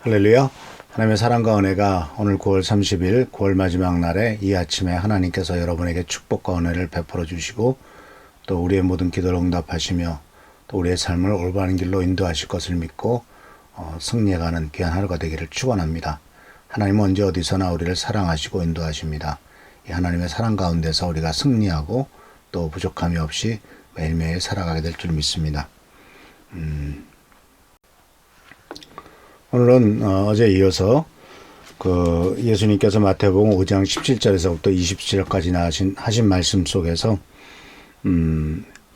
할렐루야. 하나님의 사랑과 은혜가 오늘 9월 30일 9월 마지막 날에 이 아침에 하나님께서 여러분에게 축복과 은혜를 베풀어 주시고 또 우리의 모든 기도를 응답하시며 또 우리의 삶을 올바른 길로 인도하실 것을 믿고 승리해가는 귀한 하루가 되기를 축원합니다. 하나님은 언제 어디서나 우리를 사랑하시고 인도하십니다. 이 하나님의 사랑 가운데서 우리가 승리하고 또 부족함이 없이 매일매일 살아가게 될 줄 믿습니다. 오늘은 어제 이어서 예수님께서 마태복음 5장 17절에서부터 27절까지 하신 말씀 속에서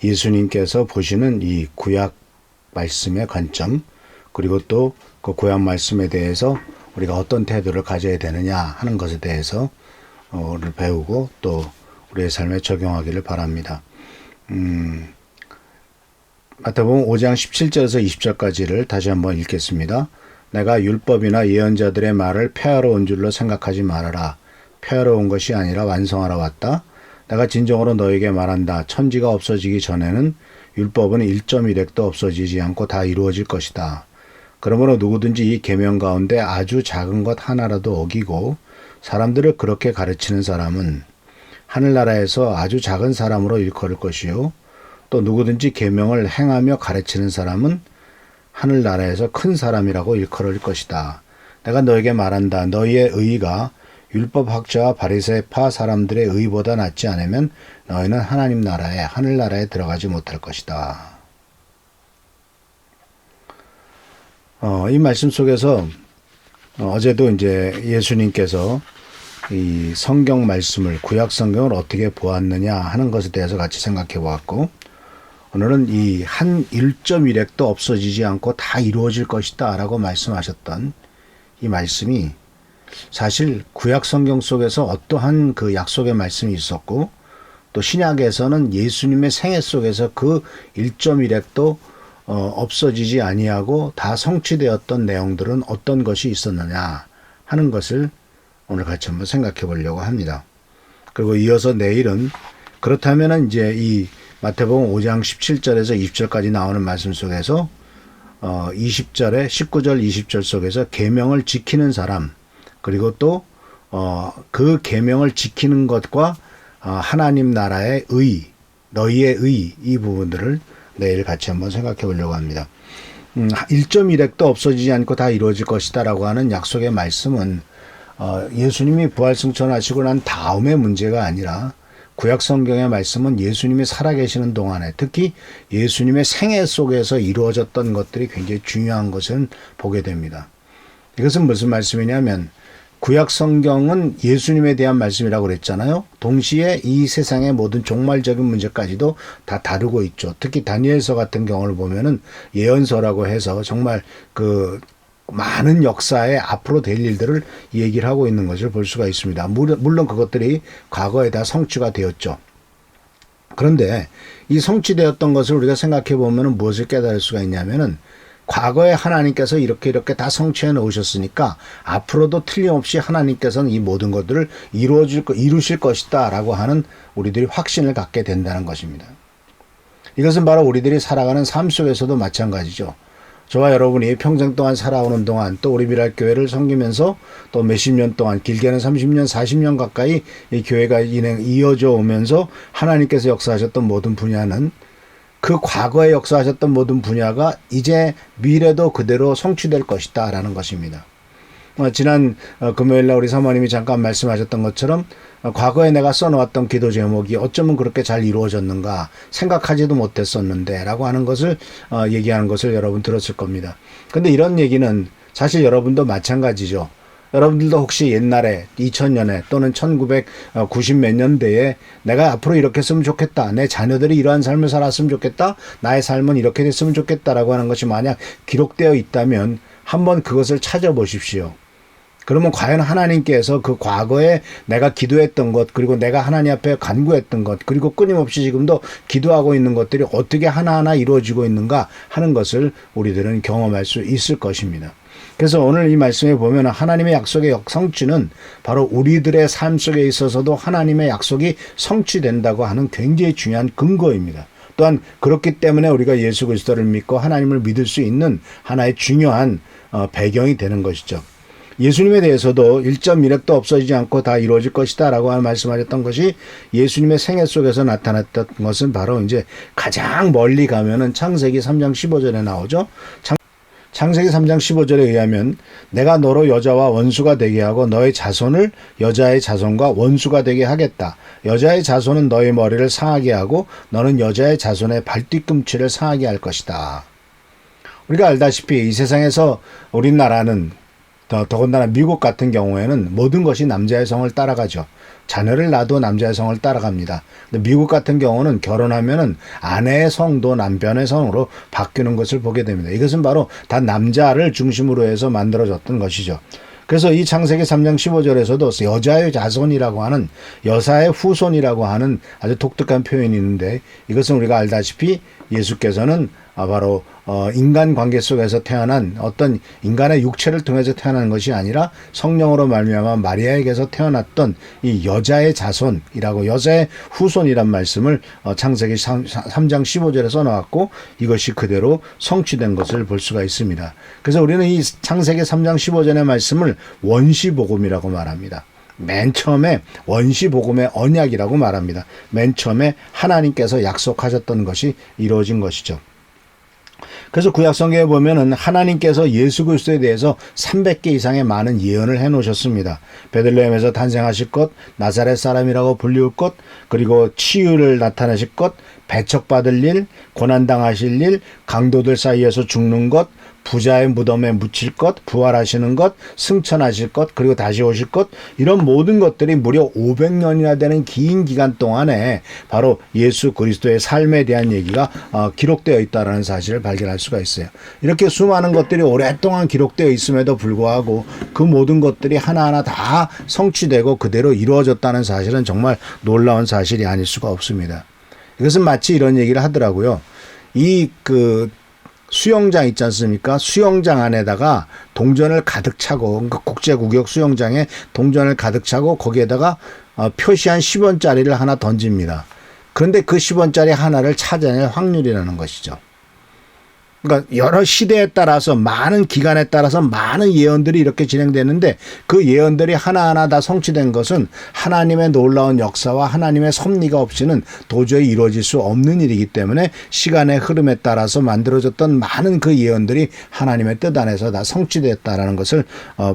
예수님께서 보시는 이 구약 말씀의 관점, 그리고 또 그 구약 말씀에 대해서 우리가 어떤 태도를 가져야 되느냐 하는 것에 대해서 를 배우고 또 우리의 삶에 적용하기를 바랍니다. 마태복음 5장 17절에서 20절까지를 다시 한번 읽겠습니다. 내가 율법이나 예언자들의 말을 폐하러 온 줄로 생각하지 말아라. 폐하러 온 것이 아니라 완성하러 왔다. 내가 진정으로 너에게 말한다. 천지가 없어지기 전에는 율법은 1.1획도 없어지지 않고 다 이루어질 것이다. 그러므로 누구든지 이 계명 가운데 아주 작은 것 하나라도 어기고 사람들을 그렇게 가르치는 사람은 하늘나라에서 아주 작은 사람으로 일컬을 것이요. 또 누구든지 계명을 행하며 가르치는 사람은 하늘나라에서 큰 사람이라고 일컬을 것이다. 내가 너에게 말한다. 너희의 의의가 율법학자와 바리새파 사람들의 의의보다 낫지 않으면 너희는 하나님 나라에 하늘나라에 들어가지 못할 것이다. 이 말씀 속에서 어제도 이제 예수님께서 이 성경 말씀을 구약 성경을 어떻게 보았느냐 하는 것에 대해서 같이 생각해 보았고, 오늘은 이 한 1.1획도 없어지지 않고 다 이루어질 것이다 라고 말씀하셨던 이 말씀이 사실 구약 성경 속에서 어떠한 그 약속의 말씀이 있었고, 또 신약에서는 예수님의 생애 속에서 그 1.1획도 없어지지 아니하고 다 성취되었던 내용들은 어떤 것이 있었느냐 하는 것을 오늘 같이 한번 생각해 보려고 합니다. 그리고 이어서 내일은 그렇다면 이제 이 마태복음 5장 17절에서 20절까지 나오는 말씀 속에서 20절에 19절 20절 속에서 계명을 지키는 사람, 그리고 또 그 계명을 지키는 것과 하나님 나라의 의, 너희의 의, 이 부분들을 내일 같이 한번 생각해 보려고 합니다. 1.1획도 없어지지 않고 다 이루어질 것이다 라고 하는 약속의 말씀은 예수님이 부활승천하시고 난 다음의 문제가 아니라 구약 성경의 말씀은 예수님이 살아계시는 동안에, 특히 예수님의 생애 속에서 이루어졌던 것들이 굉장히 중요한 것을 보게 됩니다. 이것은 무슨 말씀이냐면 구약 성경은 예수님에 대한 말씀이라고 그랬잖아요. 동시에 이 세상의 모든 종말적인 문제까지도 다 다루고 있죠. 특히 다니엘서 같은 경우를 보면은 예언서라고 해서 정말 그 많은 역사에 앞으로 될 일들을 얘기를 하고 있는 것을 볼 수가 있습니다. 물론 그것들이 과거에 다 성취가 되었죠. 그런데 이 성취되었던 것을 우리가 생각해 보면 무엇을 깨달을 수가 있냐면은 과거에 하나님께서 이렇게 다 성취해 놓으셨으니까 앞으로도 틀림없이 하나님께서는 이 모든 것들을 이루실 것이다 라고 하는 우리들이 확신을 갖게 된다는 것입니다. 이것은 바로 우리들이 살아가는 삶 속에서도 마찬가지죠. 저와 여러분이 평생 동안 살아오는 동안 또 우리 미랄교회를 섬기면서 또 몇십 년 동안, 길게는 30년, 40년 가까이 이 교회가 이어져 오면서 하나님께서 역사하셨던 모든 분야는 그 과거에 역사하셨던 모든 분야가 이제 미래도 그대로 성취될 것이다 라는 것입니다. 지난 금요일날 우리 사모님이 잠깐 말씀하셨던 것처럼 과거에 내가 써놓았던 기도 제목이 어쩌면 그렇게 잘 이루어졌는가 생각하지도 못했었는데 라고 하는 것을 얘기하는 것을 여러분 들었을 겁니다. 근데 이런 얘기는 사실 여러분도 마찬가지죠. 여러분들도 혹시 옛날에 2000년에 또는 1990 몇 년대에 내가 앞으로 이렇게 했으면 좋겠다, 내 자녀들이 이러한 삶을 살았으면 좋겠다, 나의 삶은 이렇게 됐으면 좋겠다라고 하는 것이 만약 기록되어 있다면 한번 그것을 찾아보십시오. 그러면 과연 하나님께서 그 과거에 내가 기도했던 것, 그리고 내가 하나님 앞에 간구했던 것, 그리고 끊임없이 지금도 기도하고 있는 것들이 어떻게 하나하나 이루어지고 있는가 하는 것을 우리들은 경험할 수 있을 것입니다. 그래서 오늘 이 말씀에 보면 하나님의 약속의 성취는 바로 우리들의 삶 속에 있어서도 하나님의 약속이 성취된다고 하는 굉장히 중요한 근거입니다. 또한 그렇기 때문에 우리가 예수 그리스도를 믿고 하나님을 믿을 수 있는 하나의 중요한 배경이 되는 것이죠. 예수님에 대해서도 1.1획도 없어지지 않고 다 이루어질 것이다 라고 말씀하셨던 것이 예수님의 생애 속에서 나타났던 것은 바로 이제 가장 멀리 가면은 창세기 3장 15절에 나오죠. 창세기 3장 15절에 의하면 내가 너로 여자와 원수가 되게 하고 너의 자손을 여자의 자손과 원수가 되게 하겠다. 여자의 자손은 너의 머리를 상하게 하고 너는 여자의 자손의 발뒤꿈치를 상하게 할 것이다. 우리가 알다시피 이 세상에서 우리나라는 더군다나 미국 같은 경우에는 모든 것이 남자의 성을 따라가죠. 자녀를 낳아도 남자의 성을 따라갑니다. 근데 미국 같은 경우는 결혼하면은 아내의 성도 남편의 성으로 바뀌는 것을 보게 됩니다. 이것은 바로 다 남자를 중심으로 해서 만들어졌던 것이죠. 그래서 이 창세기 3장 15절에서도 여자의 자손이라고 하는 여사의 후손이라고 하는 아주 독특한 표현이 있는데 이것은 우리가 알다시피 예수께서는 바로 인간 관계 속에서 태어난 어떤 인간의 육체를 통해서 태어난 것이 아니라 성령으로 말미암아 마리아에게서 태어났던 이 여자의 자손이라고 여자의 후손이란 말씀을 창세기 3장 15절에 써놓았고 이것이 그대로 성취된 것을 볼 수가 있습니다. 그래서 우리는 이 창세기 3장 15절의 말씀을 원시복음이라고 말합니다. 맨 처음에 원시복음의 언약이라고 말합니다. 맨 처음에 하나님께서 약속하셨던 것이 이루어진 것이죠. 그래서 구약성경에 보면은 하나님께서 예수 그리스도에 대해서 300개 이상의 많은 예언을 해놓으셨습니다. 베들레헴에서 탄생하실 것, 나사렛 사람이라고 불리울 것, 그리고 치유를 나타내실 것, 배척받을 일, 고난당하실 일, 강도들 사이에서 죽는 것, 부자의 무덤에 묻힐 것, 부활하시는 것, 승천하실 것, 그리고 다시 오실 것, 이런 모든 것들이 무려 500년이나 되는 긴 기간 동안에 바로 예수 그리스도의 삶에 대한 얘기가 기록되어 있다는 사실을 발견할 수가 있어요. 이렇게 수많은 것들이 오랫동안 기록되어 있음에도 불구하고 그 모든 것들이 하나하나 다 성취되고 그대로 이루어졌다는 사실은 정말 놀라운 사실이 아닐 수가 없습니다. 이것은 마치 이런 얘기를 하더라고요. 수영장 있지 않습니까? 수영장 안에다가 동전을 가득 차고, 그러니까 국제구역 수영장에 동전을 가득 차고 거기에다가 표시한 10원짜리를 하나 던집니다. 그런데 그 10원짜리 하나를 찾아낼 확률이라는 것이죠. 그러니까 여러 시대에 따라서 많은 기간에 따라서 많은 예언들이 이렇게 진행되는데 그 예언들이 하나하나 다 성취된 것은 하나님의 놀라운 역사와 하나님의 섭리가 없이는 도저히 이루어질 수 없는 일이기 때문에 시간의 흐름에 따라서 만들어졌던 많은 그 예언들이 하나님의 뜻 안에서 다 성취됐다라는 것을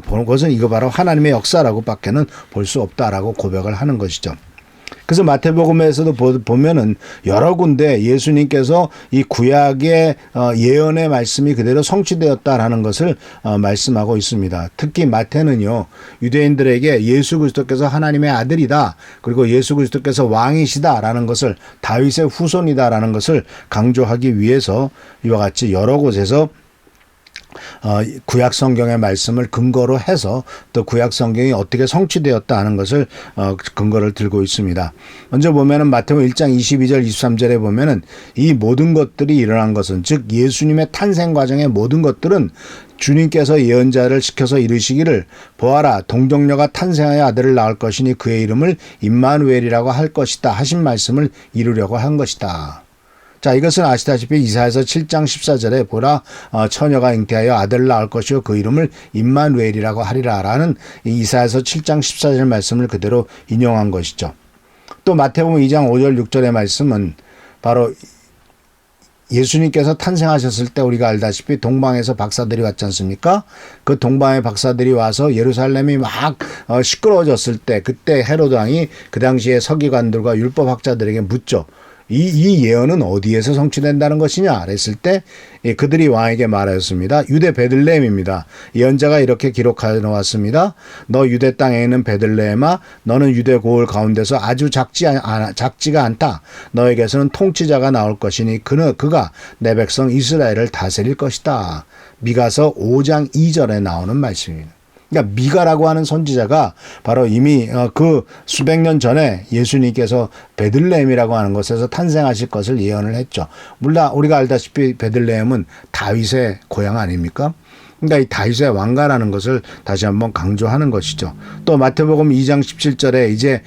보는 것은 이거 바로 하나님의 역사라고밖에는 볼 수 없다라고 고백을 하는 것이죠. 그래서 마태복음에서도 보면은 여러 군데 예수님께서 이 구약의 예언의 말씀이 그대로 성취되었다라는 것을 말씀하고 있습니다. 특히 마태는요, 유대인들에게 예수 그리스도께서 하나님의 아들이다, 그리고 예수 그리스도께서 왕이시다라는 것을, 다윗의 후손이다라는 것을 강조하기 위해서 이와 같이 여러 곳에서 구약 성경의 말씀을 근거로 해서 또 구약 성경이 어떻게 성취되었다 하는 것을 근거를 들고 있습니다. 먼저 보면은 마태복음 1장 22절 23절에 보면은 이 모든 것들이 일어난 것은, 즉 예수님의 탄생 과정의 모든 것들은 주님께서 예언자를 시켜서 이르시기를 보아라 동정녀가 탄생하여 아들을 낳을 것이니 그의 이름을 임마누엘이라고 할 것이다 하신 말씀을 이루려고 한 것이다. 자, 이것은 아시다시피 이사야서 7장 14절에 보라 처녀가 잉태하여 아들을 낳을 것이요 그 이름을 임마누엘이라고 하리라라는 이사야서 7장 14절 말씀을 그대로 인용한 것이죠. 또 마태복음 2장 5절 6절의 말씀은 바로 예수님께서 탄생하셨을 때 우리가 알다시피 동방에서 박사들이 왔지 않습니까? 그 동방의 박사들이 와서 예루살렘이 막 시끄러워졌을 때 그때 헤로드 왕이 그 당시에 서기관들과 율법학자들에게 묻죠. 이 예언은 어디에서 성취된다는 것이냐 그랬을 때 그들이 왕에게 말하였습니다. 유대 베들레헴입니다. 예언자가 이렇게 기록하여 놓았습니다. 너 유대 땅에 있는 베들레헴아 너는 유대 고을 가운데서 아주 작지가 않다. 너에게서는 통치자가 나올 것이니 그가 내 백성 이스라엘을 다스릴 것이다. 미가서 5장 2절에 나오는 말씀입니다. 그러니까 미가라고 하는 선지자가 바로 이미 그 수백 년 전에 예수님께서 베들레헴이라고 하는 곳에서 탄생하실 것을 예언을 했죠. 물론 우리가 알다시피 베들레헴은 다윗의 고향 아닙니까? 그러니까 이 다윗의 왕가라는 것을 다시 한번 강조하는 것이죠. 또 마태복음 2장 17절에 이제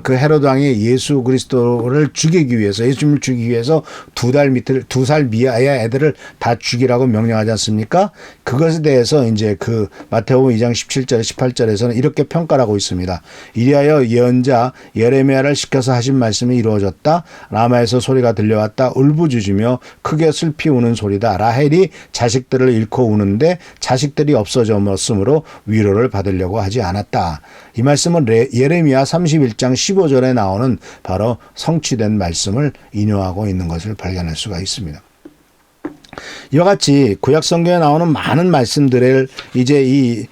그 헤로드 왕이 예수 그리스도를 죽이기 위해서, 예수님을 죽이기 위해서 2살 미하의 애들을 다 죽이라고 명령하지 않습니까? 그것에 대해서 이제 그 마태복음 2장 17절에 18절에서는 이렇게 평가를 하고 있습니다. 이리하여 예언자 예레미야를 시켜서 하신 말씀이 이루어졌다. 라마에서 소리가 들려왔다. 울부짖으며 크게 슬피 우는 소리다. 라헬이 자식들을 잃고 우는데 자식들이 없어졌으므로 위로를 받으려고 하지 않았다. 이 말씀은 예레미야 31장 15절에 나오는 바로 성취된 말씀을 인용하고 있는 것을 발견할 수가 있습니다. 이와 같이 구약 성경에 나오는 많은 말씀들을 이제 이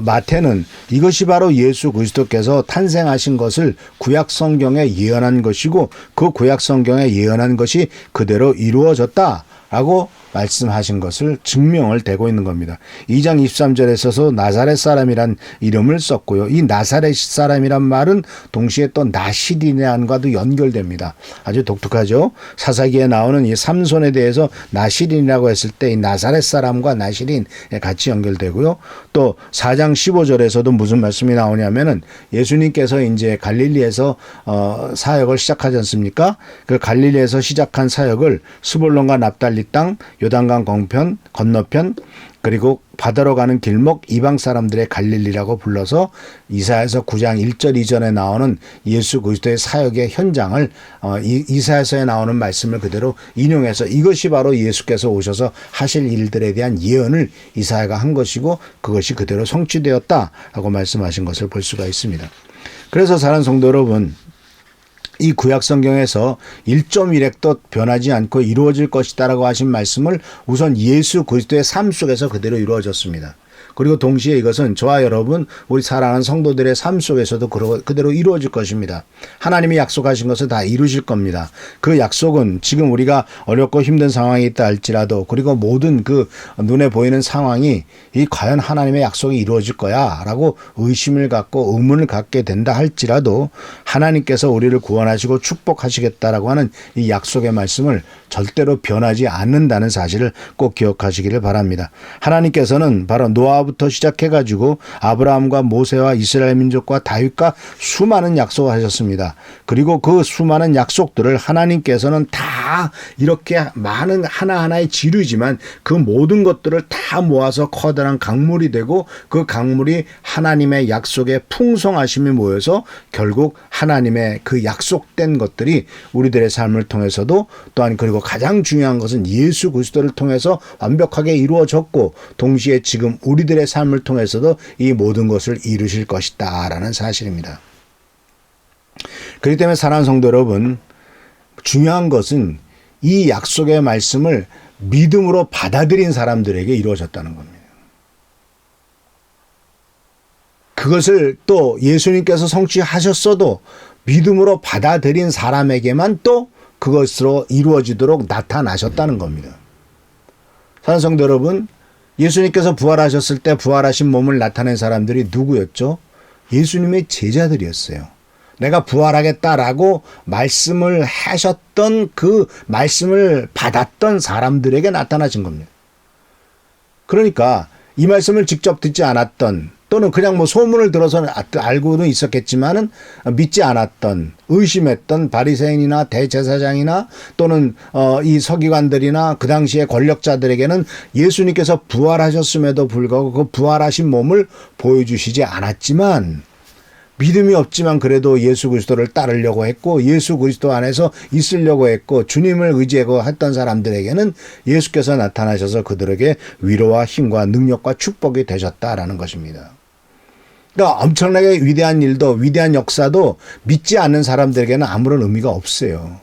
마태는 이것이 바로 예수 그리스도께서 탄생하신 것을 구약 성경에 예언한 것이고 그 구약 성경에 예언한 것이 그대로 이루어졌다라고 말씀하신 것을 증명을 대고 있는 겁니다. 2장 23절에 있어서 나사렛 사람이란 이름을 썼고요. 이 나사렛 사람이란 말은 동시에 또 나시린과도 연결됩니다. 아주 독특하죠. 사사기에 나오는 이 삼손에 대해서 나시린이라고 했을 때 이 나사렛 사람과 나시린 같이 연결되고요. 또 4장 15절에서도 무슨 말씀이 나오냐면은 예수님께서 이제 갈릴리에서 사역을 시작하지 않습니까? 그 갈릴리에서 시작한 사역을 스불론과 납달리 땅 요단강 건너편 그리고 바다로 가는 길목 이방 사람들의 갈릴리라고 불러서 이사야서 9장 1절 이전에 나오는 예수 그리스도의 사역의 현장을 이사야서에 나오는 말씀을 그대로 인용해서 이것이 바로 예수께서 오셔서 하실 일들에 대한 예언을 이사야가 한 것이고 그것이 그대로 성취되었다라고 말씀하신 것을 볼 수가 있습니다. 그래서 사랑하는 성도 여러분, 이 구약 성경에서 1.1획도 변하지 않고 이루어질 것이다라고 하신 말씀을 우선 예수 그리스도의 삶 속에서 그대로 이루어졌습니다. 그리고 동시에 이것은 저와 여러분, 우리 사랑하는 성도들의 삶 속에서도 그대로 이루어질 것입니다. 하나님이 약속하신 것을 다 이루실 겁니다. 그 약속은 지금 우리가 어렵고 힘든 상황이 있다 할지라도 그리고 모든 그 눈에 보이는 상황이 이 과연 하나님의 약속이 이루어질 거야 라고 의심을 갖고 의문을 갖게 된다 할지라도 하나님께서 우리를 구원하시고 축복하시겠다라고 하는 이 약속의 말씀을 절대로 변하지 않는다는 사실을 꼭 기억하시기를 바랍니다. 하나님께서는 바로 노아부터 시작해가지고 아브라함과 모세와 이스라엘 민족과 다윗과 수많은 약속을 하셨습니다. 그리고 그 수많은 약속들을 하나님께서는 다 이렇게 많은 하나하나의 지류지만 그 모든 것들을 다 모아서 커다란 강물이 되고 그 강물이 하나님의 약속의 풍성하심이 모여서 결국 하나님의 그 약속된 것들이 우리들의 삶을 통해서도 또한 그리고 가장 중요한 것은 예수 그리스도를 통해서 완벽하게 이루어졌고 동시에 지금 우리들의 삶을 통해서도 이 모든 것을 이루실 것이다 라는 사실입니다. 그렇기 때문에 사랑하는 성도 여러분, 중요한 것은 이 약속의 말씀을 믿음으로 받아들인 사람들에게 이루어졌다는 겁니다. 그것을 또 예수님께서 성취하셨어도 믿음으로 받아들인 사람에게만 또 그것으로 이루어지도록 나타나셨다는 겁니다. 사랑하는 성도 여러분, 예수님께서 부활하셨을 때 부활하신 몸을 나타낸 사람들이 누구였죠? 예수님의 제자들이었어요. 내가 부활하겠다라고 말씀을 하셨던 그 말씀을 받았던 사람들에게 나타나신 겁니다. 그러니까 이 말씀을 직접 듣지 않았던 또는 그냥 뭐 소문을 들어서 알고는 있었겠지만은 믿지 않았던 의심했던 바리새인이나 대제사장이나 또는 이 서기관들이나 그 당시의 권력자들에게는 예수님께서 부활하셨음에도 불구하고 그 부활하신 몸을 보여주시지 않았지만 믿음이 없지만 그래도 예수 그리스도를 따르려고 했고 예수 그리스도 안에서 있으려고 했고 주님을 의지하고 했던 사람들에게는 예수께서 나타나셔서 그들에게 위로와 힘과 능력과 축복이 되셨다라는 것입니다. 그러니까 엄청나게 위대한 일도 위대한 역사도 믿지 않는 사람들에게는 아무런 의미가 없어요.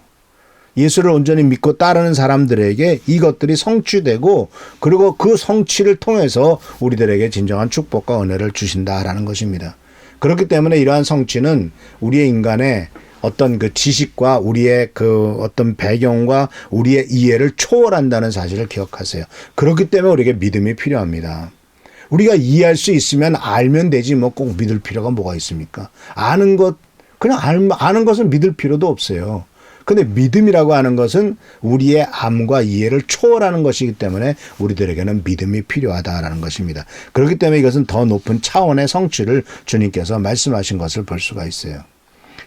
예수를 온전히 믿고 따르는 사람들에게 이것들이 성취되고 그리고 그 성취를 통해서 우리들에게 진정한 축복과 은혜를 주신다라는 것입니다. 그렇기 때문에 이러한 성취는 우리의 인간의 어떤 그 지식과 우리의 그 어떤 배경과 우리의 이해를 초월한다는 사실을 기억하세요. 그렇기 때문에 우리에게 믿음이 필요합니다. 우리가 이해할 수 있으면 알면 되지 뭐 꼭 믿을 필요가 뭐가 있습니까? 아는 것, 그냥 아는 것은 믿을 필요도 없어요. 근데 믿음이라고 하는 것은 우리의 암과 이해를 초월하는 것이기 때문에 우리들에게는 믿음이 필요하다라는 것입니다. 그렇기 때문에 이것은 더 높은 차원의 성취를 주님께서 말씀하신 것을 볼 수가 있어요.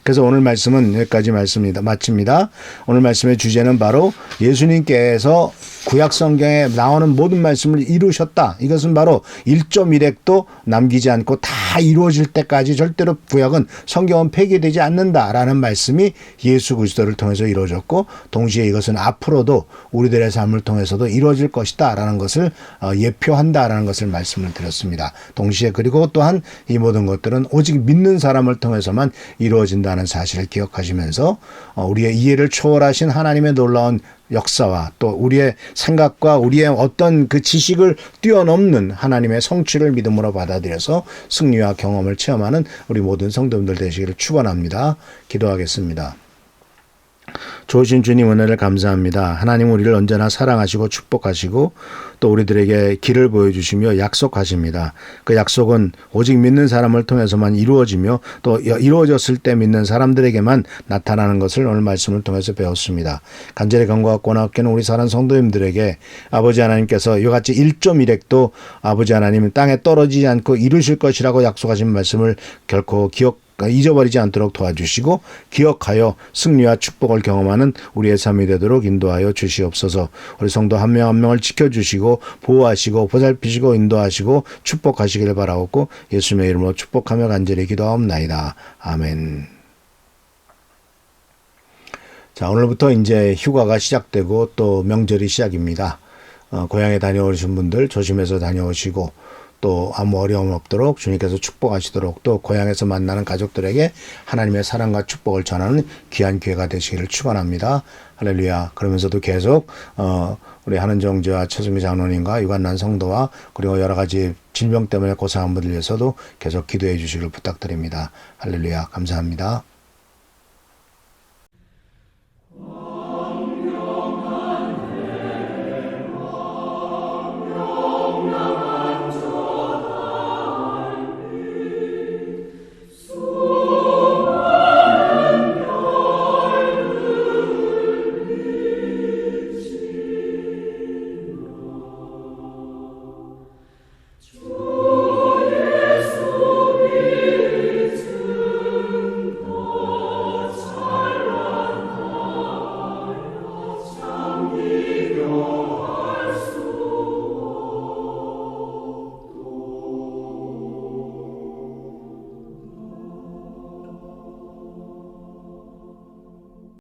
그래서 오늘 말씀은 여기까지 마칩니다. 오늘 말씀의 주제는 바로 예수님께서 구약 성경에 나오는 모든 말씀을 이루셨다. 이것은 바로 1.1획도 남기지 않고 다 이루어질 때까지 절대로 구약은 성경은 폐기되지 않는다라는 말씀이 예수 그리스도를 통해서 이루어졌고, 동시에 이것은 앞으로도 우리들의 삶을 통해서도 이루어질 것이다라는 것을 예표한다라는 것을 말씀을 드렸습니다. 동시에 그리고 또한 이 모든 것들은 오직 믿는 사람을 통해서만 이루어진다는 사실을 기억하시면서 우리의 이해를 초월하신 하나님의 놀라운 역사와 또 우리의 생각과 우리의 어떤 그 지식을 뛰어넘는 하나님의 성취를 믿음으로 받아들여서 승리와 경험을 체험하는 우리 모든 성도님들 되시기를 축원합니다. 기도하겠습니다. 좋으신 주님 은혜를 감사합니다. 하나님 우리를 언제나 사랑하시고 축복하시고 또 우리들에게 길을 보여주시며 약속하십니다. 그 약속은 오직 믿는 사람을 통해서만 이루어지며 또 이루어졌을 때 믿는 사람들에게만 나타나는 것을 오늘 말씀을 통해서 배웠습니다. 간절히 간구하고 나옵기는 우리 사랑 성도님들에게 아버지 하나님께서 이같이 1.1획도 아버지 하나님 땅에 떨어지지 않고 이루실 것이라고 약속하신 말씀을 결코 잊어버리지 않도록 도와주시고 기억하여 승리와 축복을 경험하는 우리의 삶이 되도록 인도하여 주시옵소서. 우리 성도 한 명 한 명을 지켜주시고 보호하시고 보살피시고 인도하시고 축복하시기를 바라옵고 예수님의 이름으로 축복하며 간절히 기도하옵나이다. 아멘. 자, 오늘부터 이제 휴가가 시작되고 또 명절이 시작입니다. 고향에 다녀오신 분들 조심해서 다녀오시고 또 아무 어려움 없도록 주님께서 축복하시도록 또 고향에서 만나는 가족들에게 하나님의 사랑과 축복을 전하는 귀한 기회가 되시기를 축원합니다. 할렐루야. 그러면서도 계속 우리 한은정지와 최승미 장로님과 유관난 성도와 그리고 여러 가지 질병 때문에 고생한 분들 위해서도 계속 기도해 주시기를 부탁드립니다. 할렐루야. 감사합니다.